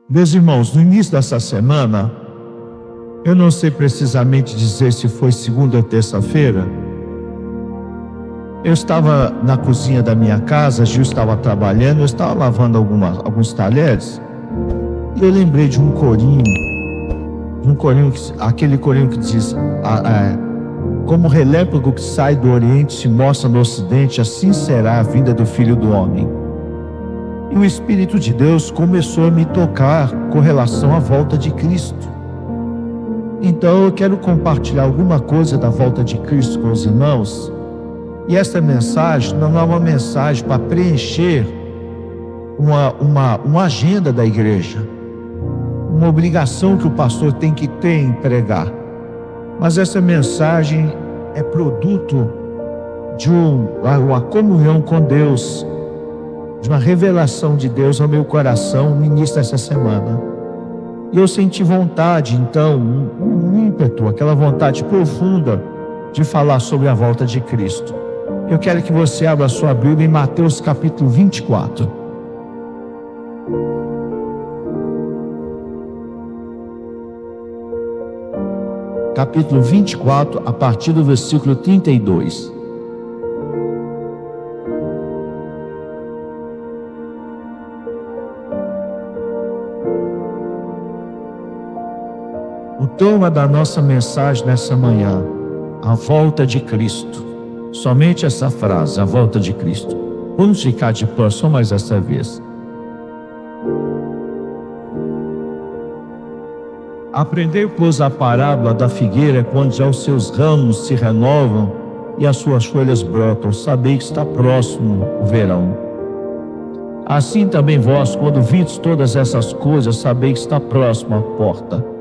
Meus irmãos, no início dessa semana, eu não sei precisamente dizer se foi segunda ou terça-feira, eu estava na cozinha da minha casa, Gil estava trabalhando, eu estava lavando alguns talheres, e eu lembrei de um corinho, aquele corinho que diz, como o relâmpago que sai do Oriente se mostra no Ocidente, assim será a vinda do Filho do Homem. E o Espírito de Deus começou a me tocar com relação à volta de Cristo. Então eu quero compartilhar alguma coisa da volta de Cristo com os irmãos. E essa mensagem não é uma mensagem para preencher uma agenda da igreja, uma obrigação que o pastor tem que ter em pregar. Mas essa mensagem é produto de uma comunhão com Deus, de uma revelação de Deus ao meu coração no início dessa semana. E eu senti vontade, então, um ímpeto, aquela vontade profunda de falar sobre a volta de Cristo. Eu quero que você abra a sua Bíblia em Mateus capítulo 24. Capítulo 24, a partir do versículo 32. O tema da nossa mensagem nessa manhã, a volta de Cristo. Somente essa frase, a volta de Cristo. Vamos ficar de pé só mais essa vez. Aprendei, pois, a parábola da figueira, quando já os seus ramos se renovam e as suas folhas brotam, sabei que está próximo o verão. Assim também vós, quando vides todas essas coisas, sabei que está próximo a porta.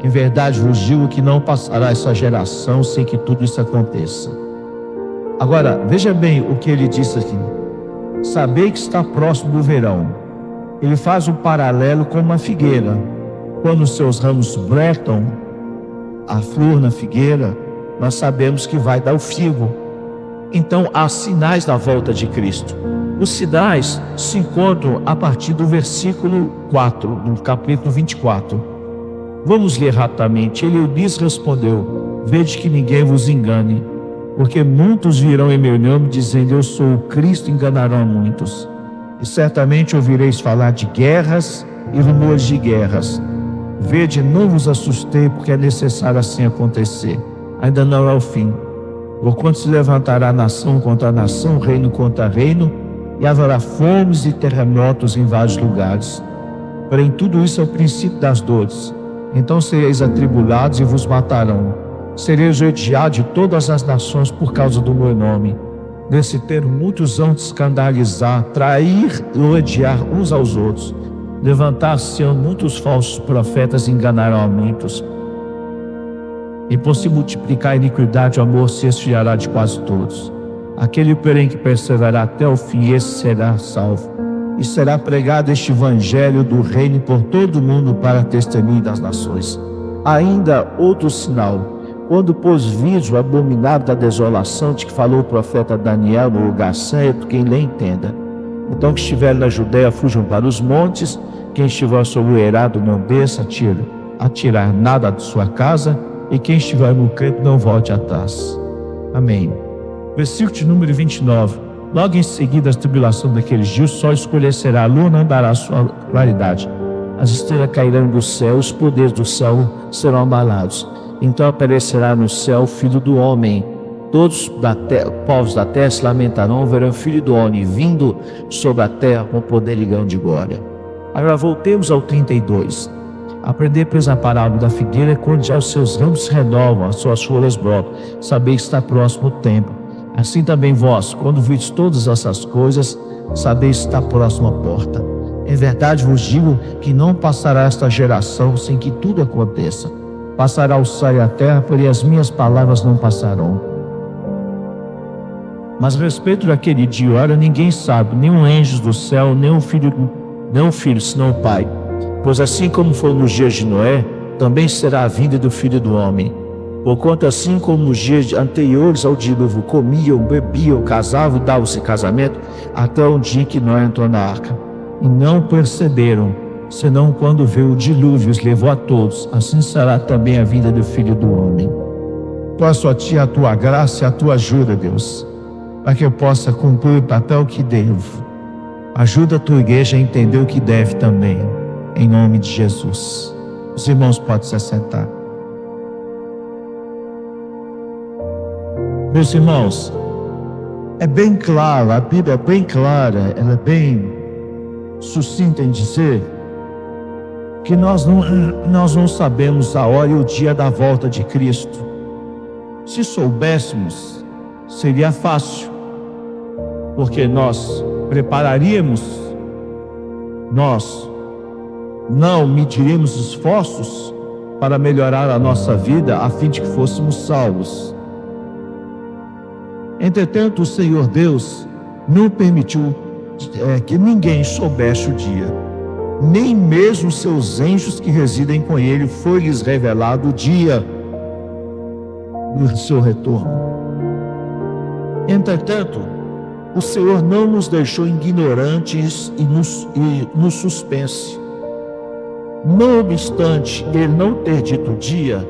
Em verdade vos digo que não passará essa geração sem que tudo isso aconteça. Agora, veja bem o que ele disse aqui. Sabei que está próximo do verão. Ele faz um paralelo com uma figueira. Quando os seus ramos brotam, a flor na figueira, nós sabemos que vai dar o figo. Então, há sinais da volta de Cristo. Os sinais se encontram a partir do versículo 4, no capítulo 24. Vamos ler rapidamente. Ele lhes respondeu: vede que ninguém vos engane, porque muitos virão em meu nome, dizendo eu sou o Cristo, enganarão a muitos. E certamente ouvireis falar de guerras e rumores de guerras. Vede, não vos assustei, porque é necessário assim acontecer. Ainda não é o fim. Porquanto se levantará nação contra nação, reino contra reino, e haverá fomes e terremotos em vários lugares. Porém, tudo isso é o princípio das dores. Então sereis atribulados e vos matarão. Sereis odiados de todas as nações por causa do meu nome. Nesse termo muitos vão te escandalizar, trair e odiar uns aos outros. Levantar-se-ão muitos falsos profetas e enganarão a muitos. E por se multiplicar a iniquidade, o amor se esfriará de quase todos. Aquele, porém, que perseverar até o fim, esse será salvo. E será pregado este evangelho do reino por todo o mundo para testemunho das nações. Ainda outro sinal. Quando pôs vides o abominável da desolação de que falou o profeta Daniel no lugar santo, quem lê entenda. Então que estiver na Judéia fujam para os montes, quem estiver sobre o eirado não desça a tirar nada de sua casa, e quem estiver no campo não volte atrás. Amém. Versículo de número 29. Logo em seguida, a tribulação daqueles dias, o sol escurecerá, a lua não dará sua claridade. As estrelas cairão do céu, os poderes do céu serão abalados. Então aparecerá no céu o Filho do Homem. Todos os povos da terra se lamentarão, verão o Filho do Homem vindo sobre a terra com poder e grande glória. Agora voltemos ao 32. Aprender, pois, a parábola da figueira, quando já os seus ramos se renovam, as suas folhas brotam, sabei que está próximo o tempo. Assim também vós, quando vides todas essas coisas, sabeis que está próximo a porta. Em verdade vos digo que não passará esta geração sem que tudo aconteça. Passará o céu e a terra, porém as minhas palavras não passarão. Mas a respeito daquele dia, ora, ninguém sabe, nem os anjos do céu, nem o filho, senão o Pai. Pois assim como foi nos dias de Noé, também será a vinda do Filho do Homem. Porquanto assim como nos dias anteriores ao dilúvio, comiam, bebiam, casavam, davam-se casamento, até o dia que Noé entrou na arca. E não perceberam senão quando veio o dilúvio os levou a todos, assim será também a vida do Filho do Homem. Peço a Ti a Tua graça e a Tua ajuda, Deus, para que eu possa cumprir o papel que devo. Ajuda a Tua igreja a entender o que deve também, em nome de Jesus. Os irmãos podem se assentar. Meus irmãos, é bem claro, a Bíblia é bem clara, ela é bem sucinta em dizer que nós não sabemos a hora e o dia da volta de Cristo. Se soubéssemos, seria fácil, porque nós prepararíamos, nós não mediríamos esforços para melhorar a nossa vida a fim de que fôssemos salvos. Entretanto, o Senhor Deus não permitiu que ninguém soubesse o dia, nem mesmo seus anjos que residem com Ele foi-lhes revelado o dia do seu retorno. Entretanto, o Senhor não nos deixou ignorantes e nos suspense. Não obstante Ele não ter dito o dia,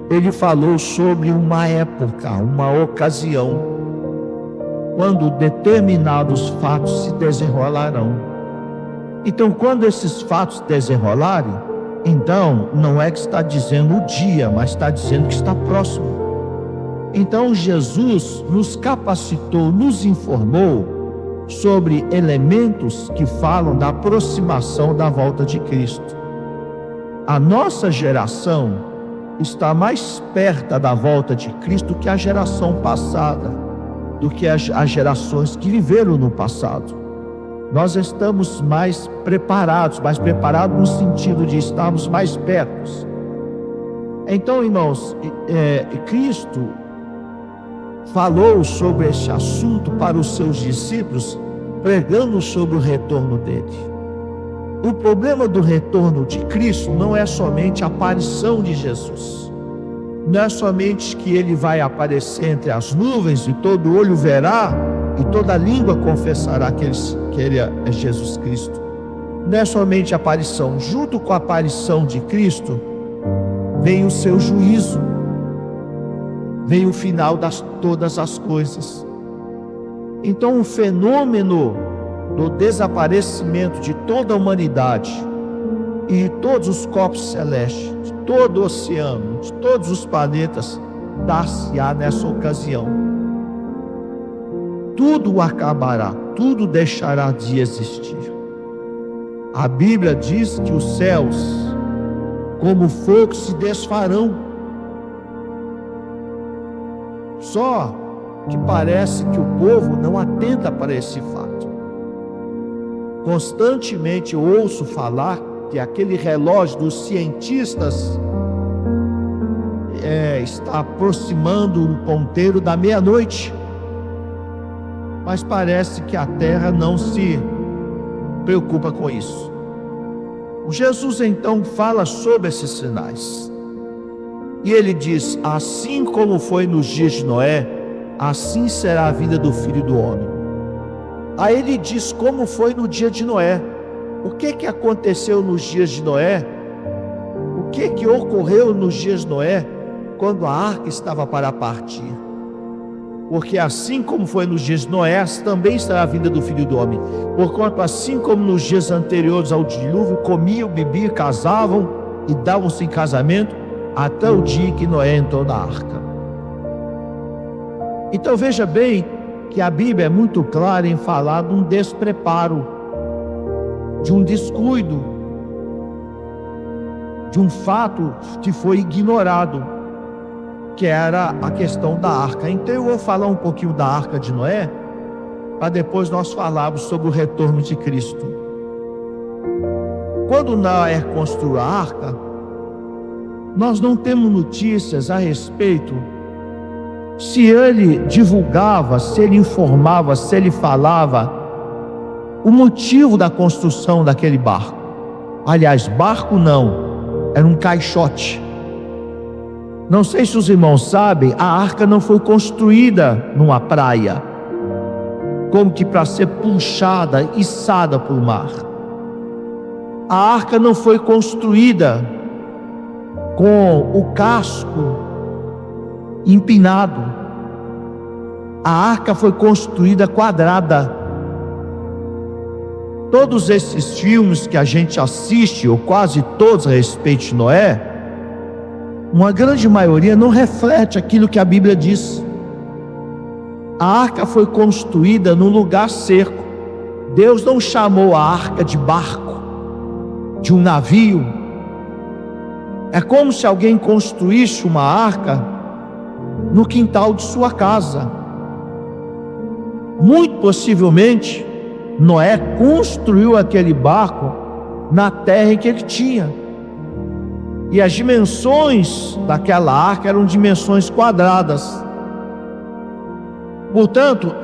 Ele falou sobre uma época, uma ocasião, quando determinados fatos se desenrolarão. Então, quando esses fatos desenrolarem, então não é que está dizendo o dia, mas está dizendo que está próximo. Então Jesus nos capacitou, nos informou sobre elementos que falam da aproximação da volta de Cristo. A nossa geração está mais perto da volta de Cristo que a geração passada, do que as gerações que viveram no passado. Nós estamos mais preparados no sentido de estarmos mais perto. Então, irmãos, Cristo falou sobre esse assunto para os seus discípulos, pregando sobre o retorno dele. O problema do retorno de Cristo não é somente a aparição de Jesus, não é somente que ele vai aparecer entre as nuvens e todo olho verá e toda língua confessará que ele é Jesus Cristo. Não é somente a aparição. Junto com a aparição de Cristo vem o seu juízo, vem o final de todas as coisas. Então o fenômeno do desaparecimento de toda a humanidade e de todos os corpos celestes, de todo o oceano, de todos os planetas, dar-se-á nessa ocasião. Tudo acabará, tudo deixará de existir. A Bíblia diz que os céus, como fogo, se desfarão. Só que parece que o povo não atenta para esse fato. Constantemente eu ouço falar que aquele relógio dos cientistas está aproximando o ponteiro da meia-noite. Mas parece que a terra não se preocupa com isso. O Jesus então fala sobre esses sinais. E ele diz: assim como foi nos dias de Noé, assim será a vida do Filho do Homem. Aí ele diz como foi no dia de Noé. O que aconteceu nos dias de Noé? O que ocorreu nos dias de Noé, quando a arca estava para partir? Porque assim como foi nos dias de Noé, também será a vinda do Filho do Homem. Porquanto assim como nos dias anteriores ao dilúvio, comiam, bebiam, casavam e davam-se em casamento, até o dia que Noé entrou na arca. Então veja bem que a Bíblia é muito clara em falar de um despreparo, de um descuido, de um fato que foi ignorado, que era a questão da arca. Então eu vou falar um pouquinho da arca de Noé, para depois nós falarmos sobre o retorno de Cristo. Quando Noé construiu a arca, nós não temos notícias a respeito se ele divulgava, se ele informava, se ele falava o motivo da construção daquele barco. Aliás, barco não, era um caixote. Não sei se os irmãos sabem, a arca não foi construída numa praia, como que para ser puxada, içada para o mar. A arca não foi construída com o casco empinado. A arca foi construída quadrada. Todos esses filmes que a gente assiste, ou quase todos a respeito de Noé, uma grande maioria não reflete aquilo que a Bíblia diz. A arca foi construída num lugar seco. Deus não chamou a arca de barco, de um navio. É como se alguém construísse uma arca no quintal de sua casa. Muito possivelmente, Noé construiu aquele barco na terra em que ele tinha. E as dimensões daquela arca eram dimensões quadradas. Portanto,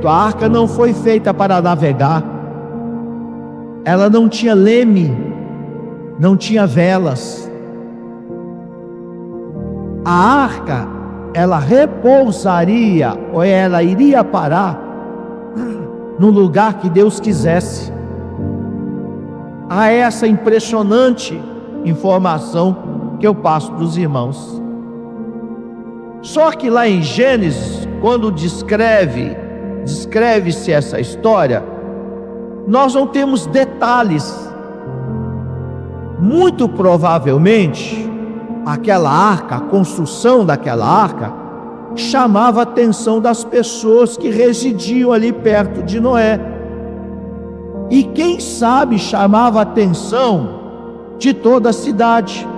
a arca não foi feita para navegar. Ela não tinha leme, não tinha velas. A arca, ela repousaria, ou ela iria parar no lugar que Deus quisesse. Há essa impressionante informação que eu passo para os irmãos. Só que lá em Gênesis, quando descreve-se essa história, nós não temos detalhes. Muito provavelmente, aquela arca, a construção daquela arca, chamava a atenção das pessoas que residiam ali perto de Noé. E quem sabe chamava a atenção de toda a cidade.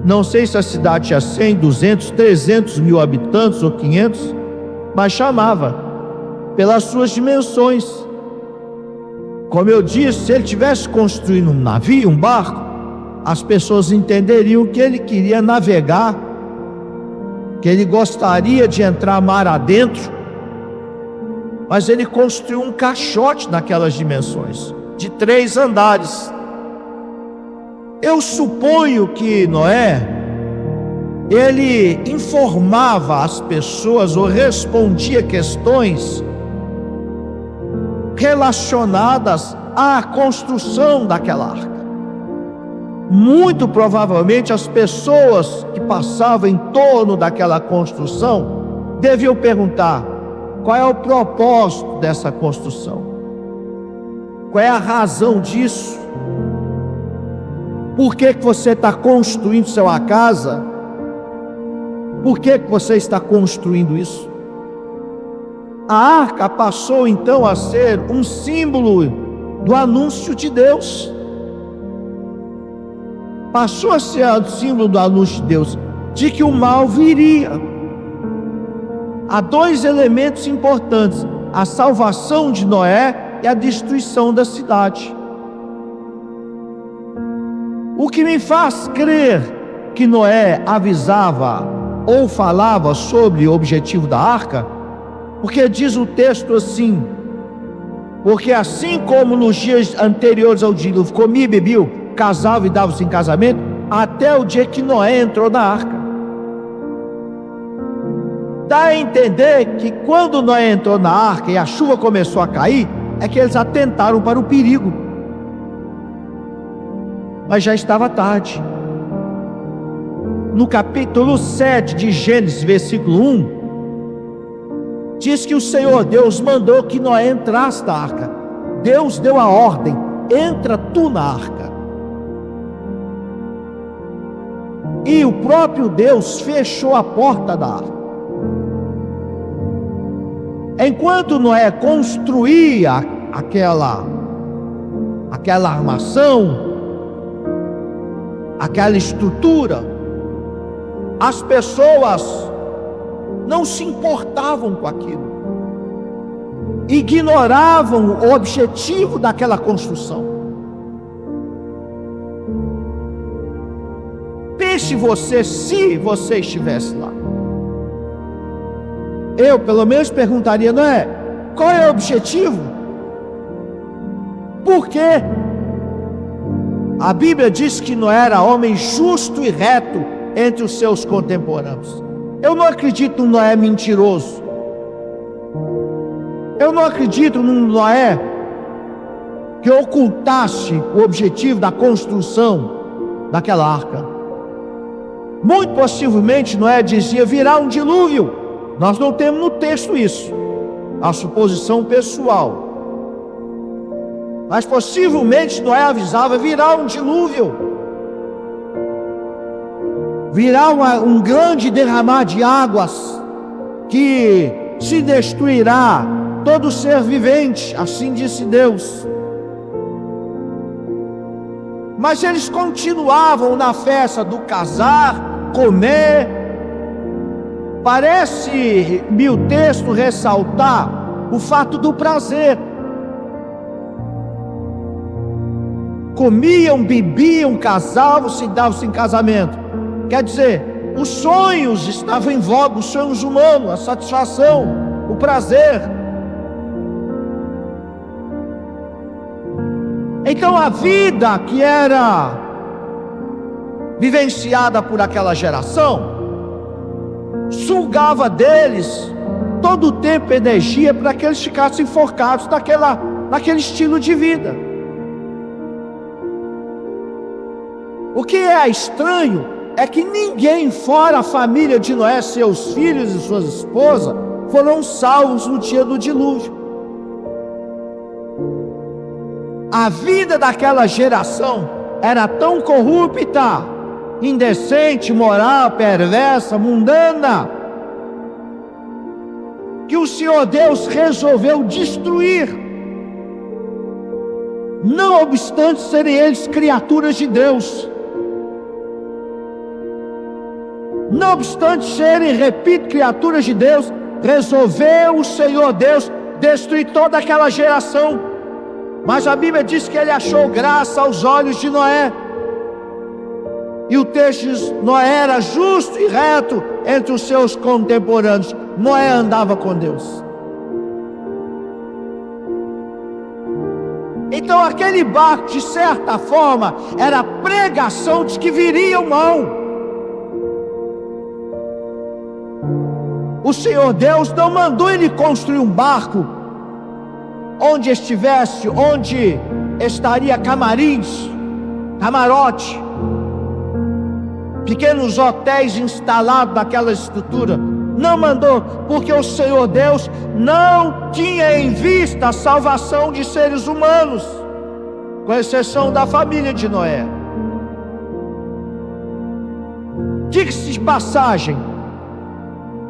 Não sei se a cidade tinha 100, 200, 300 mil habitantes ou 500, mas chamava pelas suas dimensões. Como eu disse, se ele tivesse construindo um navio, um barco, as pessoas entenderiam que ele queria navegar, que ele gostaria de entrar mar adentro, mas ele construiu um caixote naquelas dimensões, de 3 andares. Eu suponho que Noé, ele informava as pessoas ou respondia questões relacionadas à construção daquela arca. Muito provavelmente as pessoas que passavam em torno daquela construção deviam perguntar: qual é o propósito dessa construção? Qual é a razão disso? Por que você está construindo sua casa? Por que você está construindo isso? A arca passou então a ser um símbolo do anúncio de Deus. Passou a ser o símbolo do anúncio de Deus, de que o mal viria. Há 2 elementos importantes: a salvação de Noé e a destruição da cidade. O que me faz crer que Noé avisava ou falava sobre o objetivo da arca, porque diz o texto assim: porque assim como nos dias anteriores ao dilúvio comia e bebia, casava e dava-se em casamento, até o dia que Noé entrou na arca. Dá a entender que quando Noé entrou na arca e a chuva começou a cair, é que eles atentaram para o perigo. Mas já estava tarde. No capítulo 7 de Gênesis, versículo 1, diz que o Senhor Deus mandou que Noé entrasse na arca. Deus deu a ordem: entra tu na arca. E o próprio Deus fechou a porta da arca. Enquanto Noé construía aquela armação, aquela estrutura, as pessoas não se importavam com aquilo, ignoravam o objetivo daquela construção. Pense você, se você estivesse lá. Eu, pelo menos, perguntaria: Noé, qual é o objetivo? Por quê? A Bíblia diz que Noé era homem justo e reto entre os seus contemporâneos. Eu não acredito num Noé mentiroso. Eu não acredito num Noé que ocultasse o objetivo da construção daquela arca. Muito possivelmente Noé dizia: virá um dilúvio. Nós não temos no texto isso, a suposição pessoal. Mas possivelmente Noé avisava: virá um dilúvio, virá um grande derramar de águas, que se destruirá todo ser vivente, assim disse Deus. Mas eles continuavam na festa do casar, comer. Parece-me o texto ressaltar o fato do prazer. Comiam, bebiam, casavam-se e davam-se em casamento. Quer dizer, os sonhos estavam em voga, os sonhos humanos, a satisfação, o prazer. Então a vida que era vivenciada por aquela geração sugava deles todo o tempo e energia para que eles ficassem focados naquele estilo de vida. O que é estranho é que ninguém fora a família de Noé, seus filhos e suas esposas, foram salvos no dia do dilúvio. A vida daquela geração era tão corrupta, indecente, imoral, perversa, mundana, que o Senhor Deus resolveu destruir, não obstante serem eles criaturas de Deus. Não obstante serem, repito, criaturas de Deus, resolveu o Senhor Deus destruir toda aquela geração. Mas a Bíblia diz que ele achou graça aos olhos de Noé. E o texto diz: Noé era justo e reto entre os seus contemporâneos. Noé andava com Deus. Então aquele barco, de certa forma, era a pregação de que viria o mal. O Senhor Deus não mandou ele construir um barco onde estaria camarins, camarote, pequenos hotéis instalados naquela estrutura. Não mandou, porque o Senhor Deus não tinha em vista a salvação de seres humanos, com exceção da família de Noé. Diga-se de passagem,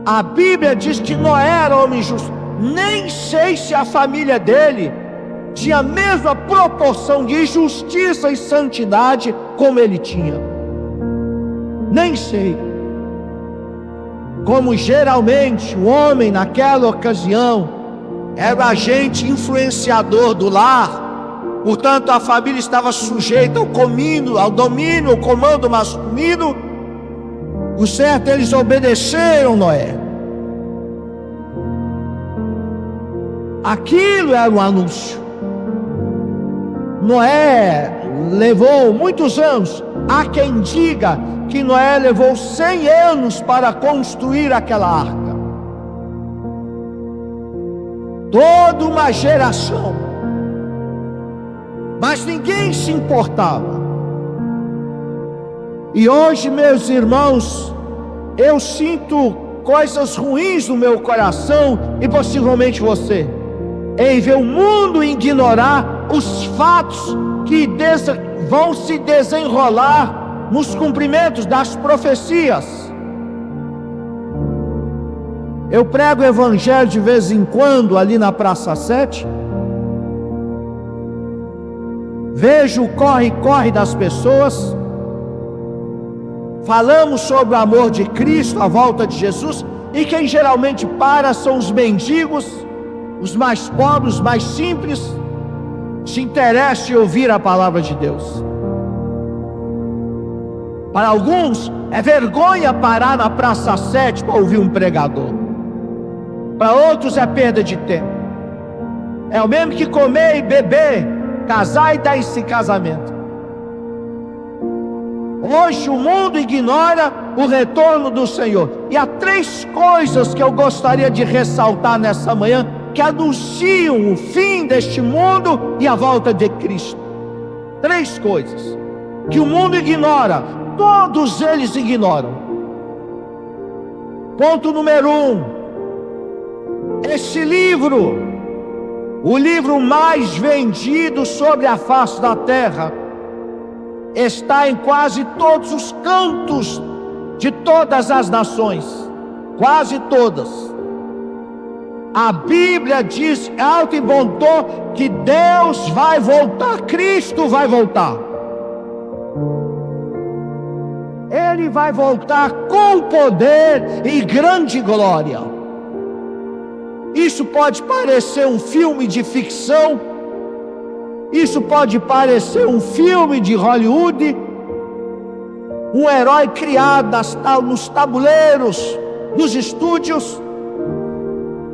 a Bíblia diz que Noé era homem justo. Nem sei se a família dele tinha a mesma proporção de justiça e santidade como ele tinha. Nem sei. Como geralmente o homem naquela ocasião era agente influenciador do lar, portanto a família estava sujeita ao domínio, ao comando masculino. O certo, eles obedeceram Noé. Aquilo era um anúncio. Noé levou muitos anos. Há quem diga que Noé levou 100 anos para construir aquela arca. Toda uma geração. Mas ninguém se importava. E hoje, meus irmãos, eu sinto coisas ruins no meu coração, e possivelmente você, em ver o mundo ignorar os fatos que vão se desenrolar nos cumprimentos das profecias. Eu prego o evangelho de vez em quando ali na Praça 7, vejo o corre-corre das pessoas, falamos sobre o amor de Cristo, a volta de Jesus, e quem geralmente para são os mendigos, os mais pobres, os mais simples, se interessa em ouvir a palavra de Deus. Para alguns é vergonha parar na Praça 7 para ouvir um pregador. Para outros é perda de tempo. É o mesmo que comer e beber, casar e dar esse casamento. Hoje o mundo ignora o retorno do Senhor. E há 3 coisas que eu gostaria de ressaltar nessa manhã, que anunciam o fim deste mundo e a volta de Cristo. 3 coisas que o mundo ignora, todos eles ignoram. Ponto número 1: este livro, o livro mais vendido sobre a face da terra, está em quase todos os cantos de todas as nações, quase todas. A Bíblia diz alto e bom tom que Deus vai voltar, Cristo vai voltar. Ele vai voltar com poder e grande glória. Isso pode parecer um filme de ficção, isso pode parecer um filme de Hollywood, um herói criado nos tabuleiros, nos estúdios.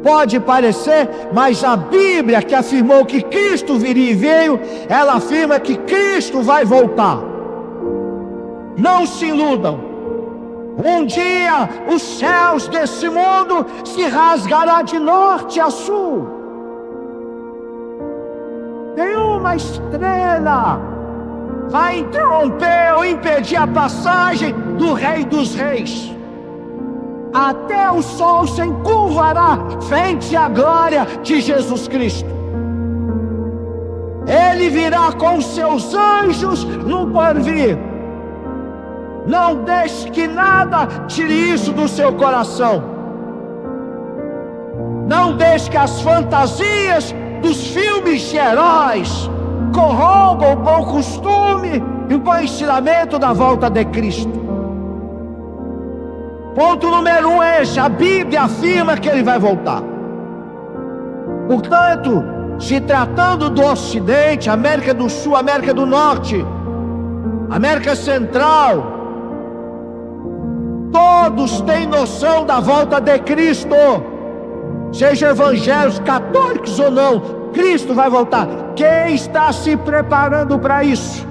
Pode parecer, mas a Bíblia, que afirmou que Cristo viria e veio, ela afirma que Cristo vai voltar. Não se iludam. Um dia os céus desse mundo se rasgarão de norte a sul. Nenhuma estrela vai interromper ou impedir a passagem do Rei dos Reis. Até o sol se encurvará frente à glória de Jesus Cristo. Ele virá com seus anjos no porvir. Não deixe que nada tire isso do seu coração. Não deixe que as fantasias dos filmes de heróis corrompam o bom costume e o bom ensinamento da volta de Cristo. Ponto número 1 é este: a Bíblia afirma que Ele vai voltar. Portanto, se tratando do Ocidente, América do Sul, América do Norte, América Central, todos têm noção da volta de Cristo. Sejam evangélicos, católicos ou não, Cristo vai voltar. Quem está se preparando para isso?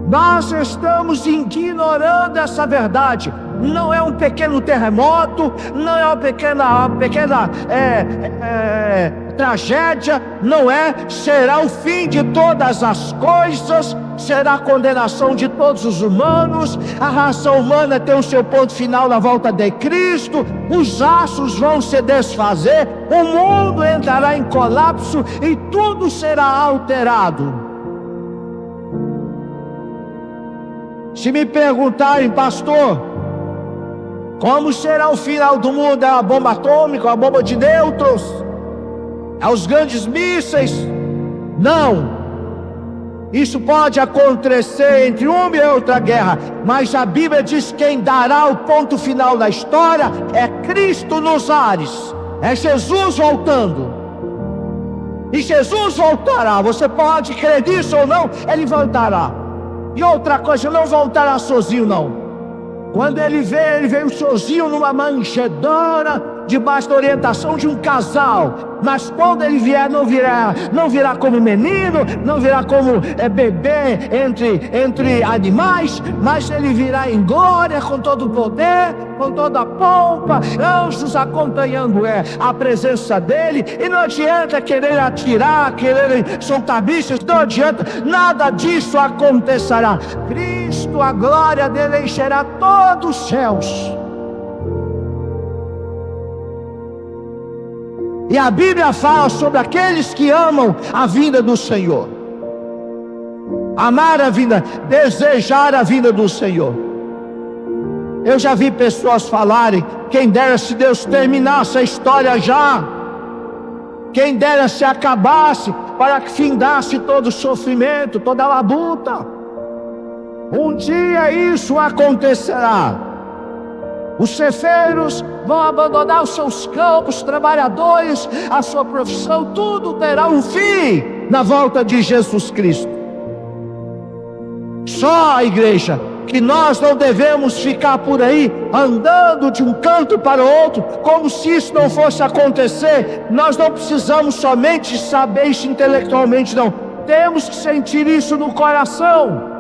Nós estamos ignorando essa verdade. Não é um pequeno terremoto, não é uma pequena tragédia, não é. Será o fim de todas as coisas, será a condenação de todos os humanos. A raça humana tem o seu ponto final na volta de Cristo. Os astros vão se desfazer, o mundo entrará em colapso e tudo será alterado. Se me perguntarem, pastor, como será o final do mundo? É a bomba atômica, a bomba de nêutrons? É os grandes mísseis? Não. Isso pode acontecer entre uma e outra guerra, mas a Bíblia diz que quem dará o ponto final da história é Cristo nos ares, é Jesus voltando. E Jesus voltará, você pode crer nisso ou não, Ele voltará. E outra coisa, não voltará sozinho não. Quando ele veio sozinho numa manjedoura, debaixo da orientação de um casal. Mas quando ele vier, não virá como menino, não virá como bebê entre animais, mas ele virá em glória, com todo o poder, com toda a pompa, anjos acompanhando a presença dele. E não adianta querer atirar, querer soltar bichos, não adianta, nada disso acontecerá. Cristo, a glória dele encherá todos os céus. E a Bíblia fala sobre aqueles que amam a vinda do Senhor. Amar a vinda, desejar a vinda do Senhor. Eu já vi pessoas falarem, quem dera se Deus terminasse a história já. Quem dera se acabasse, para que findasse todo o sofrimento, toda a labuta. Um dia isso acontecerá. Os ceifeiros vão abandonar os seus campos, os trabalhadores, a sua profissão, tudo terá um fim na volta de Jesus Cristo. Só a igreja, que nós não devemos ficar por aí andando de um canto para o outro, como se isso não fosse acontecer. Nós não precisamos somente saber isso intelectualmente, não. Temos que sentir isso no coração.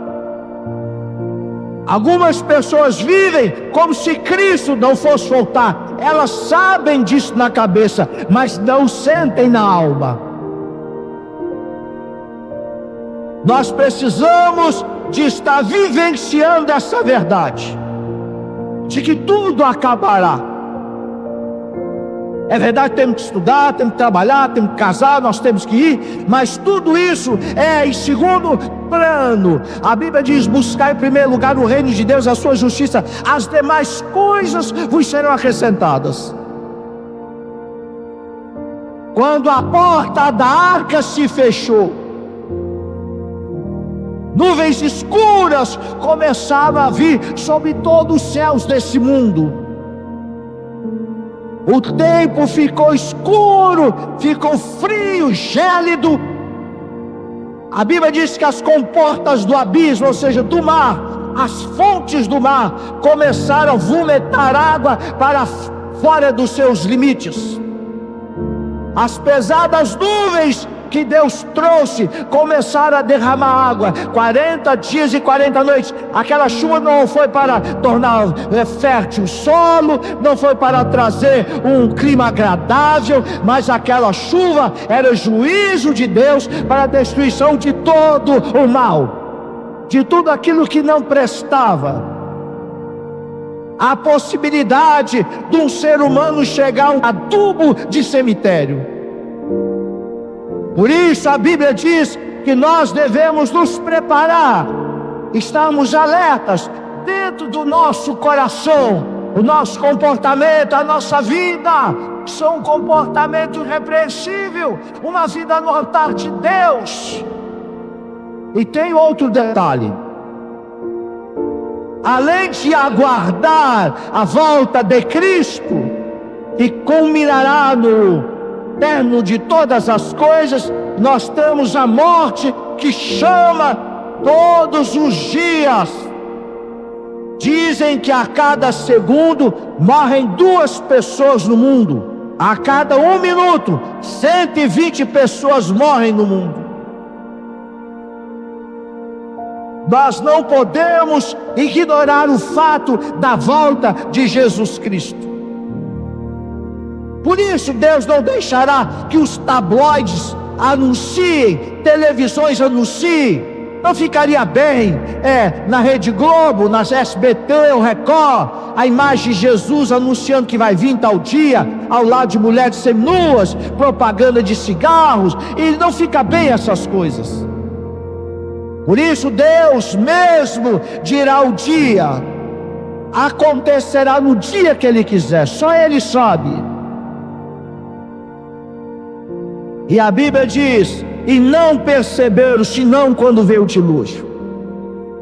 Algumas pessoas vivem como se Cristo não fosse voltar. elas sabem disso na cabeça, mas não sentem na alma. Nós precisamos de estar vivenciando essa verdade, de que tudo acabará. É verdade, temos que estudar, temos que trabalhar, temos que casar, nós temos que ir, mas tudo isso é em segundo plano. A Bíblia diz: buscar em primeiro lugar o reino de Deus, a sua justiça, as demais coisas vos serão acrescentadas. Quando a porta da arca se fechou, nuvens escuras começaram a vir sobre todos os céus desse mundo. O tempo ficou escuro, ficou frio, gélido. A Bíblia diz que as comportas do abismo, ou seja, do mar, as fontes do mar, começaram a vomitar água para fora dos seus limites. As pesadas nuvens que Deus trouxe começaram a derramar água. 40 dias e 40 noites. Aquela chuva não foi para tornar fértil o solo, não foi para trazer um clima agradável, mas aquela chuva era juízo de Deus para a destruição de todo o mal, de tudo aquilo que não prestava. A possibilidade de um ser humano chegar a um adubo de cemitério. Por isso a Bíblia diz que nós devemos nos preparar, estarmos alertas dentro do nosso coração. O nosso comportamento, a nossa vida, são um comportamento irrepreensível, uma vida no altar de Deus. E tem outro detalhe: além de aguardar a volta de Cristo, que culminará no término de todas as coisas, nós temos a morte que chama todos os dias. Dizem que a cada segundo morrem 2 pessoas no mundo. A cada 1 minuto, 120 pessoas morrem no mundo. Nós não podemos ignorar o fato da volta de Jesus Cristo. Por isso Deus não deixará que os tabloides anunciem, televisões anunciem. Não ficaria bem na Rede Globo, nas SBT ou Record, a imagem de Jesus anunciando que vai vir tal dia, ao lado de mulheres seminuas, propaganda de cigarros, e não fica bem essas coisas. Por isso Deus mesmo dirá o dia, acontecerá no dia que Ele quiser, só Ele sabe. E a Bíblia diz: e não perceberam, senão quando veio o dilúvio.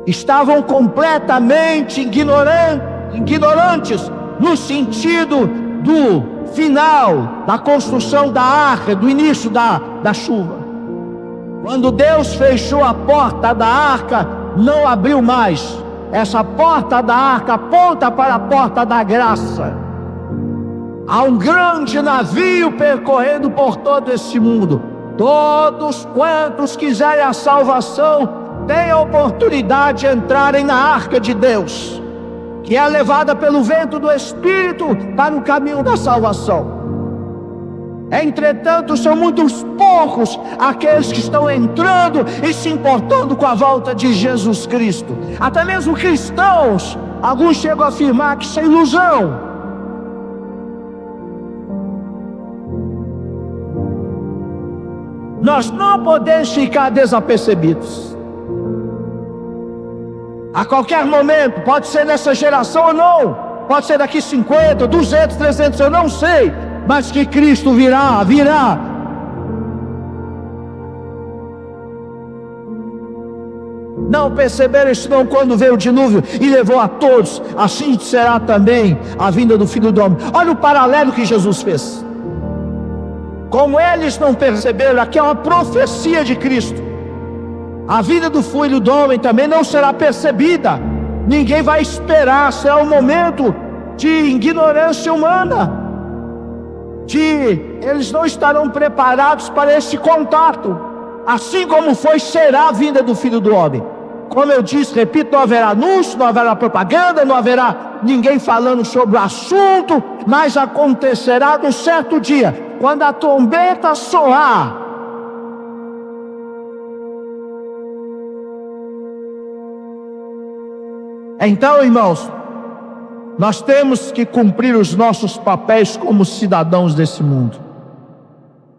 Estavam completamente ignorantes no sentido do final, da construção da arca, do início da chuva. Quando Deus fechou a porta da arca, não abriu mais. Essa porta da arca aponta para a porta da graça. Há um grande navio percorrendo por todo esse mundo. Todos quantos quiserem a salvação têm a oportunidade de entrarem na arca de Deus, que é levada pelo vento do Espírito para o caminho da salvação. Entretanto, são muitos poucos aqueles que estão entrando e se importando com a volta de Jesus Cristo. Até mesmo cristãos, alguns chegam a afirmar que isso é ilusão. Nós não podemos ficar desapercebidos. A qualquer momento, pode ser nessa geração ou não, pode ser daqui 50, 200, 300, eu não sei, mas que Cristo virá. Não perceberam isso não quando veio o dilúvio e levou a todos, assim será também a vinda do Filho do Homem. Olha o paralelo que Jesus fez. Como eles não perceberam, aqui é uma profecia de Cristo. A vida do Filho do Homem também não será percebida. Ninguém vai esperar, será um momento de ignorância humana. Eles não estarão preparados para esse contato. Assim como será a vinda do Filho do Homem. Como eu disse, repito, não haverá anúncio, não haverá propaganda, não haverá ninguém falando sobre o assunto, mas acontecerá num certo dia, quando a trombeta soar. Então, irmãos, nós temos que cumprir os nossos papéis como cidadãos desse mundo.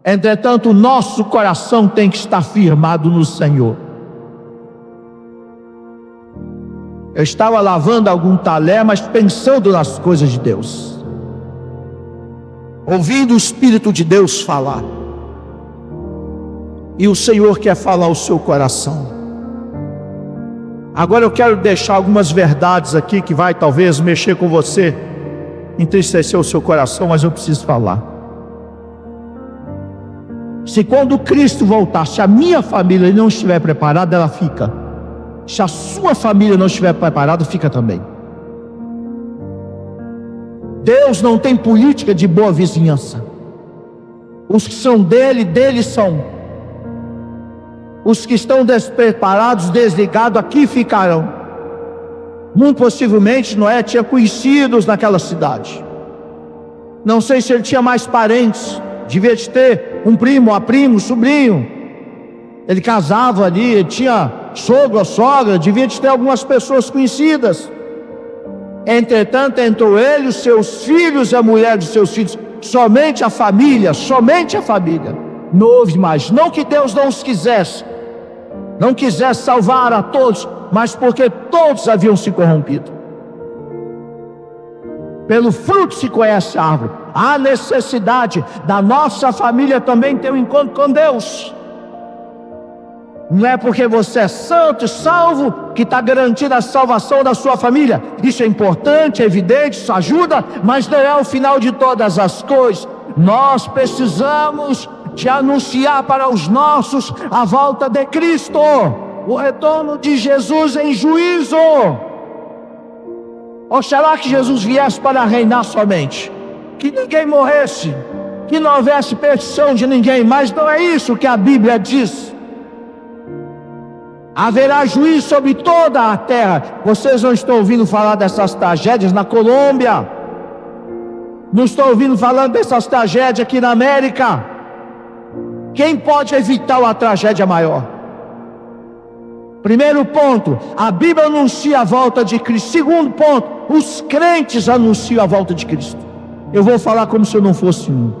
Entretanto, o nosso coração tem que estar firmado no Senhor. Eu estava lavando algum talher, mas pensando nas coisas de Deus, ouvindo o Espírito de Deus falar. E o Senhor quer falar ao seu coração. Agora eu quero deixar algumas verdades aqui que vai talvez mexer com você, entristecer o seu coração, mas eu preciso falar. Se quando Cristo voltar, se a minha família não estiver preparada, ela fica. Se a sua família não estiver preparada, fica também. Deus não tem política de boa vizinhança. Os que são dele são. Os que estão despreparados, desligados, aqui ficarão. Muito possivelmente Noé tinha conhecidos naquela cidade. Não sei se ele tinha mais parentes. Devia de ter um primo, uma primo, um sobrinho. Ele casava ali, ele tinha sogro ou sogra, devia de ter algumas pessoas conhecidas. Entretanto, entrou ele, os seus filhos e a mulher dos seus filhos. Somente a família. Não houve mais. Não que Deus não os quisesse, não quisesse salvar a todos, mas porque todos haviam se corrompido. Pelo fruto se conhece a árvore. Há necessidade da nossa família também ter um encontro com Deus. Não é porque você é santo e salvo que está garantida a salvação da sua família. Isso é importante, é evidente, isso ajuda, mas não é o final de todas as coisas. Nós precisamos de anunciar para os nossos a volta de Cristo, o retorno de Jesus em juízo. Oxalá que Jesus viesse para reinar somente, que ninguém morresse, que não houvesse perdição de ninguém, mas não é isso que a Bíblia diz. Haverá juízo sobre toda a terra. Vocês não estão ouvindo falar dessas tragédias na Colômbia? Não estão ouvindo falando dessas tragédias aqui na América? Quem pode evitar uma tragédia maior? Primeiro ponto, a Bíblia anuncia a volta de Cristo. Segundo ponto, os crentes anunciam a volta de Cristo. Eu vou falar como se eu não fosse um.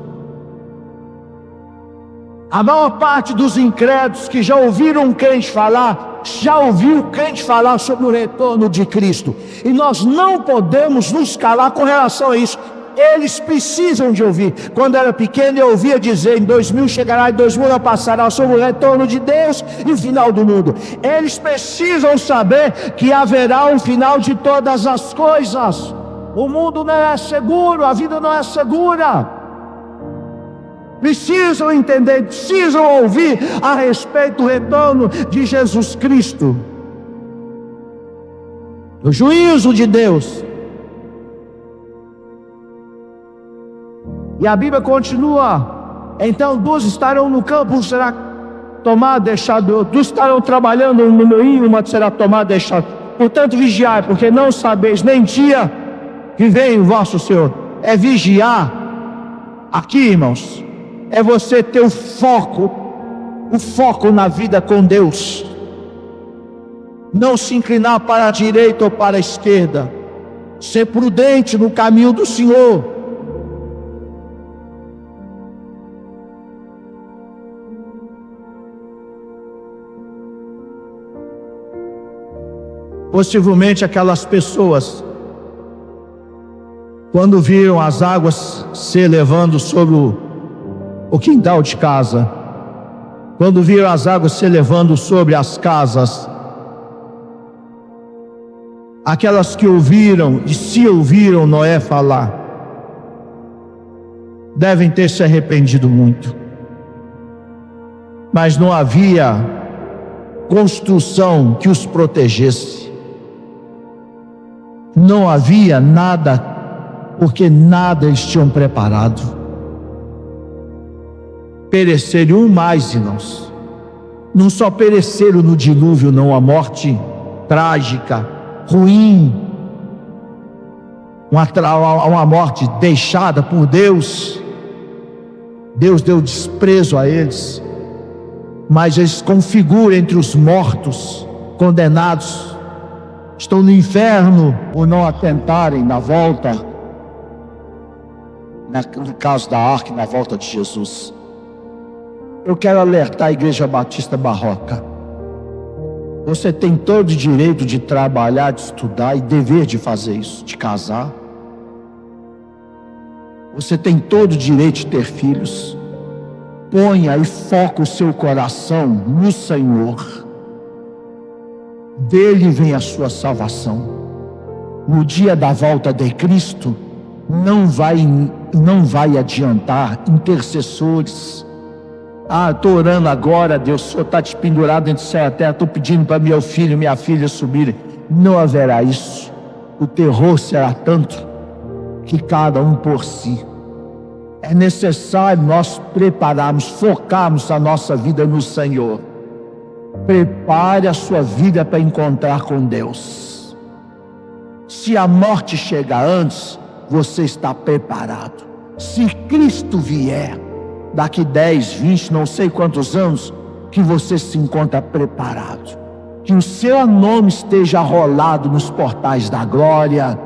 A maior parte dos incrédulos que já ouviram um crente falar, já ouviu o crente falar sobre o retorno de Cristo. E nós não podemos nos calar com relação a isso. Eles precisam de ouvir. Quando era pequeno eu ouvia dizer: em 2000 chegará, em 2000 não passará, sobre o retorno de Deus e o final do mundo. Eles precisam saber que haverá um final de todas as coisas. O mundo não é seguro, a vida não é segura. Precisam entender, precisam ouvir a respeito do retorno de Jesus Cristo, o juízo de Deus. E a Bíblia continua: então 2 estarão no campo, um será tomado, deixado, 2 estarão trabalhando, um moinho, uma será tomada, deixada. Portanto, vigiai, porque não sabeis nem dia que vem o vosso Senhor. É vigiar. Aqui, irmãos, é você ter o foco na vida com Deus. Não se inclinar para a direita ou para a esquerda. Ser prudente no caminho do Senhor. Possivelmente aquelas pessoas, quando viram as águas se elevando sobre o quintal de casa, quando viram as águas se elevando sobre as casas, aquelas que ouviram e se ouviram Noé falar, devem ter se arrependido muito. Mas não havia construção que os protegesse. Não havia nada, porque nada eles tinham preparado. Pereceram mais, irmãos. Não só pereceram no dilúvio, não a morte, trágica, ruim, uma morte deixada por Deus. Deus deu desprezo a eles, mas eles configuram entre os mortos, condenados, estão no inferno por não atentarem na volta, no caso da arca, na volta de Jesus. Eu quero alertar a Igreja Batista Barroca: você tem todo o direito de trabalhar, de estudar e dever de fazer isso, de casar. Você tem todo o direito de ter filhos. Ponha e foca o seu coração no Senhor. Dele vem a sua salvação. No dia da volta de Cristo, não vai adiantar intercessores. Estou orando agora, Deus, o Senhor está te pendurado entre o céu e a terra, estou pedindo para meu filho e minha filha subirem. Não haverá isso. O terror será tanto que cada um por si. É necessário nós prepararmos, focarmos a nossa vida no Senhor. Prepare a sua vida para encontrar com Deus. Se a morte chegar antes, você está preparado. Se Cristo vier daqui 10, 20, não sei quantos anos, que você se encontra preparado. Que o seu nome esteja rolado nos portais da glória,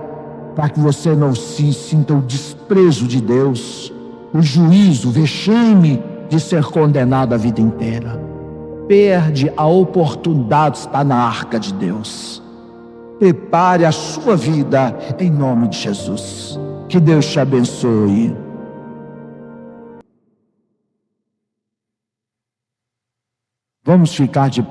para que você não se sinta o desprezo de Deus, o juízo, o vexame de ser condenado a vida inteira. Perde a oportunidade de estar na arca de Deus. Prepare a sua vida em nome de Jesus. Que Deus te abençoe. Vamos ficar de